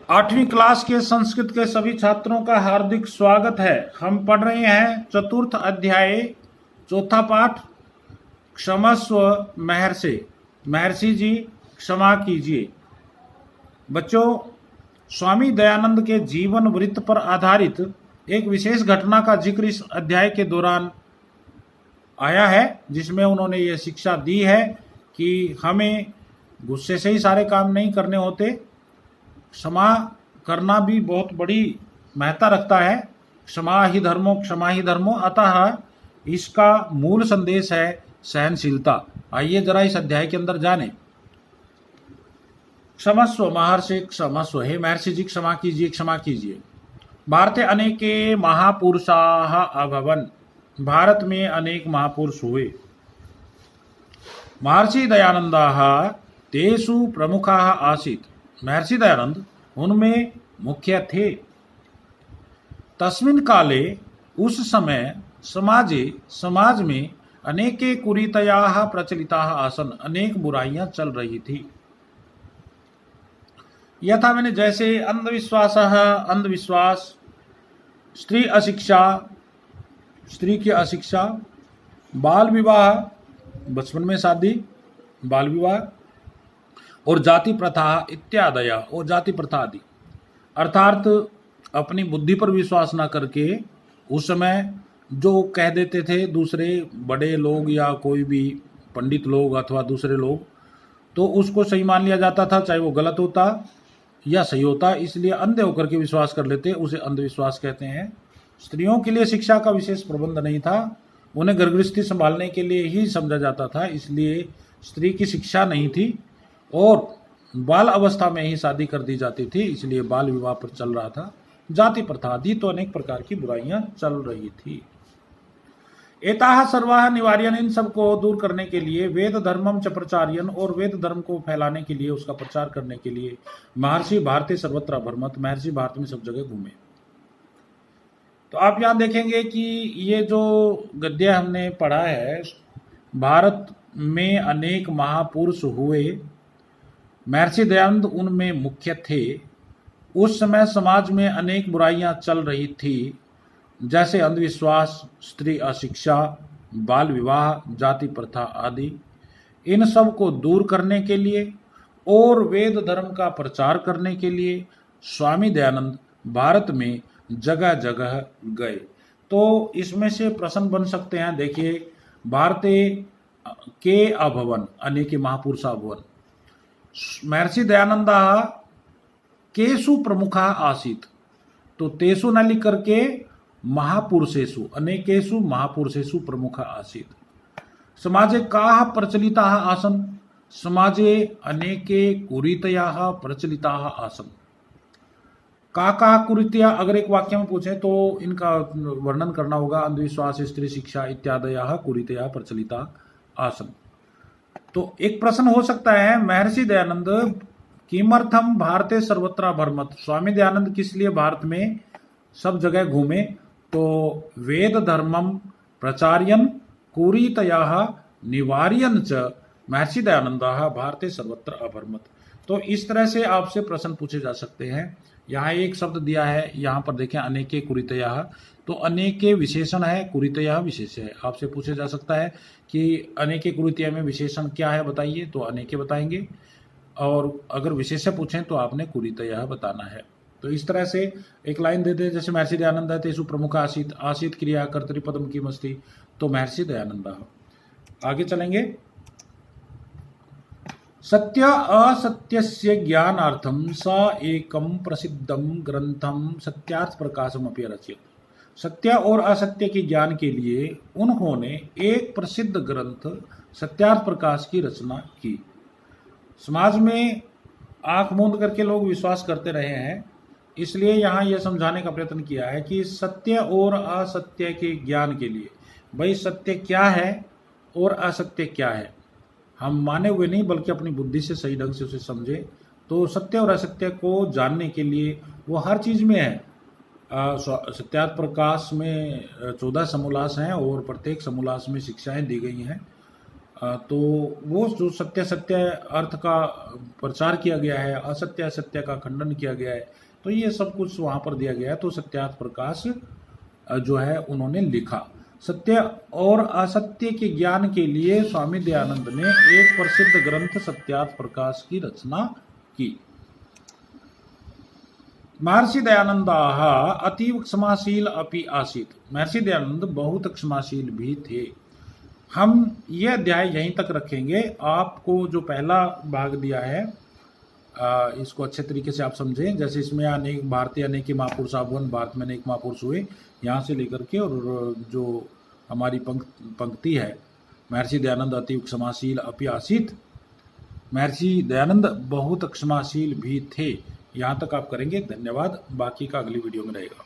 8वीं क्लास के संस्कृत के सभी छात्रों का हार्दिक स्वागत है। हम पढ़ रहे हैं चतुर्थ अध्याय चौथा पाठ क्षमस्व महर्षि। महर्षि जी क्षमा कीजिए। बच्चों, स्वामी दयानंद के जीवन वृत्त पर आधारित एक विशेष घटना का जिक्र इस अध्याय के दौरान आया है, जिसमें उन्होंने ये शिक्षा दी है कि हमें गुस्से से ही सारे काम नहीं करने होते, क्षमा करना भी बहुत बड़ी महत्ता रखता है। क्षमा ही धर्मो, अतः इसका मूल संदेश है सहनशीलता। आइए जरा इस अध्याय के अंदर जाने। क्षमस्व महर्षि क्षमस्व, हे महर्षि जी क्षमा कीजिए, क्षमा कीजिए। भारते अनेके महापुरुषाः अभवन्, भारत में अनेक महापुरुष हुए। महर्षि दयानंदाः तेषु प्रमुखाः आसीत्, महर्षि दयानंद उनमें मुख्य थे। तस्मिन् काले, उस समय, समाज में अनेके कुरीतयाः प्रचलिताः आसन्, अनेक बुराइयां चल रही थी। यथा मैंने जैसे अंधविश्वास, स्त्री की अशिक्षा, बाल विवाह, बचपन में शादी, बाल विवाह, और जाति प्रथा इत्यादि, और जाति प्रथा आदि। अर्थात अपनी बुद्धि पर विश्वास ना करके उस समय जो कह देते थे दूसरे बड़े लोग या कोई भी पंडित लोग अथवा दूसरे लोग, तो उसको सही मान लिया जाता था, चाहे वो गलत होता या सही होता। इसलिए अंधे होकर के विश्वास कर लेते, उसे अंधविश्वास कहते हैं। स्त्रियों के लिए शिक्षा का विशेष प्रबंध नहीं था, उन्हें घर गृहस्थी संभालने के लिए ही समझा जाता था, इसलिए स्त्री की शिक्षा नहीं थी, और बाल अवस्था में ही शादी कर दी जाती थी, इसलिए बाल विवाह पर चल रहा था। जाति प्रथा आदि, तो अनेक प्रकार की बुराइयां चल रही थी। एताः सर्वाः निवार्यन्, इन सबको दूर करने के लिए, वेद धर्मम च प्रचार्यन्, और वेद धर्म को फैलाने के लिए, उसका प्रचार करने के लिए, महर्षि भारते सर्वत्र भ्रमत, महर्षि भारत में सब जगह घूमे। तो आप यहां देखेंगे कि ये जो गद्य हमने पढ़ा है, भारत में अनेक महापुरुष हुए, महर्षि दयानंद उनमें मुख्य थे। उस समय समाज में अनेक बुराइयां चल रही थी, जैसे अंधविश्वास, स्त्री अशिक्षा, बाल विवाह, जाति प्रथा आदि। इन सब को दूर करने के लिए और वेद धर्म का प्रचार करने के लिए स्वामी दयानंद भारत में जगह जगह गए। तो इसमें से प्रश्न बन सकते हैं, देखिए, भारते के अभवन, अनेके महापुरुषा अभवन, महर्षि दयानंदा केषु प्रमुखा आसीत, तो तेषु न लिख करके महापुरुषेषु, अनेकेषु महापुरुषेषु प्रमुखा आसीत। समाजे काः प्रचलिताः आसन्, समाजे अनेके कुरीतयाः प्रचलिताः आसन्। का कुरीतया, अगर एक वाक्य में पूछें तो इनका वर्णन करना होगा, अंधविश्वास, स्त्री शिक्षा इत्यादयः कुरीतया प्रचलिता आसन्। तो एक प्रश्न हो सकता है, महर्षि दयानंद किमर्थम भारते सर्वत्र भ्रमत, स्वामी दयानंद किस लिए भारत में सब जगह घूमे? तो वेद धर्मम प्रचार्यन कुरीतयाः निवार्यन च महर्षि दयानंदाः भारते सर्वत्र अभ्रमत। तो इस तरह से आपसे प्रश्न पूछे जा सकते हैं। यहाँ एक शब्द दिया है, यहाँ पर देखें अनेके कुरीतयाः, तो अनेके विशेषण है, कुरीतयाः विशेष है। आपसे पूछे जा सकता है कि अनेके कुरीतया में विशेषण क्या है बताइए, तो अनेके बताएंगे, और अगर विशेष्य पूछें तो आपने कुरीतयाः बताना है। तो इस तरह से एक लाइन दे दे, जैसे महर्षि दयानंद है तेषु प्रमुख आसीत, आसीत क्रिया कर्तृपदम की मस्ती, तो महर्षि दयानंद। आगे चलेंगे। सत्य असत्यस्य ज्ञानार्थम स एकम प्रसिद्धम ग्रंथम सत्यार्थ प्रकाशम अपि रचयत। सत्य और असत्य के ज्ञान के लिए उन्होंने एक प्रसिद्ध ग्रंथ सत्यार्थ प्रकाश की रचना की। समाज में आंख मूंद करके लोग विश्वास करते रहे हैं, इसलिए यहाँ यह समझाने का प्रयत्न किया है कि सत्य और असत्य के ज्ञान के लिए, भाई सत्य क्या है और असत्य क्या है, हम माने हुए नहीं बल्कि अपनी बुद्धि से सही ढंग से उसे समझे। तो सत्य और असत्य को जानने के लिए वो हर चीज़ में है। सत्यार्थ प्रकाश में 14 समोल्लास हैं और प्रत्येक समोल्लास में शिक्षाएं दी गई हैं। तो वो जो सत्य सत्य अर्थ का प्रचार किया गया है, असत्य असत्य का खंडन किया गया है, तो ये सब कुछ वहाँ पर दिया गया है। तो सत्यार्थ प्रकाश जो है उन्होंने लिखा। सत्य और असत्य के ज्ञान के लिए स्वामी दयानंद ने एक प्रसिद्ध ग्रंथ सत्यार्थ प्रकाश की रचना की। महर्षि दयानंदाः अतीव क्षमाशील अपि आसीत्। महर्षि दयानंद बहुत क्षमाशील भी थे। हम ये अध्याय यहीं तक रखेंगे। आपको जो पहला भाग दिया है इसको अच्छे तरीके से आप समझें। जैसे इसमें अनेक भारतीय अनेक महापुरुष आभुवन, भारत में अनेक महापुरुष हुए, यहाँ से लेकर के और जो हमारी पंक्ति है, महर्षि दयानंद अति क्षमाशील अपि आसीत्, महर्षि दयानंद बहुत क्षमाशील भी थे, यहाँ तक आप करेंगे। धन्यवाद। बाकी का अगली वीडियो में रहेगा।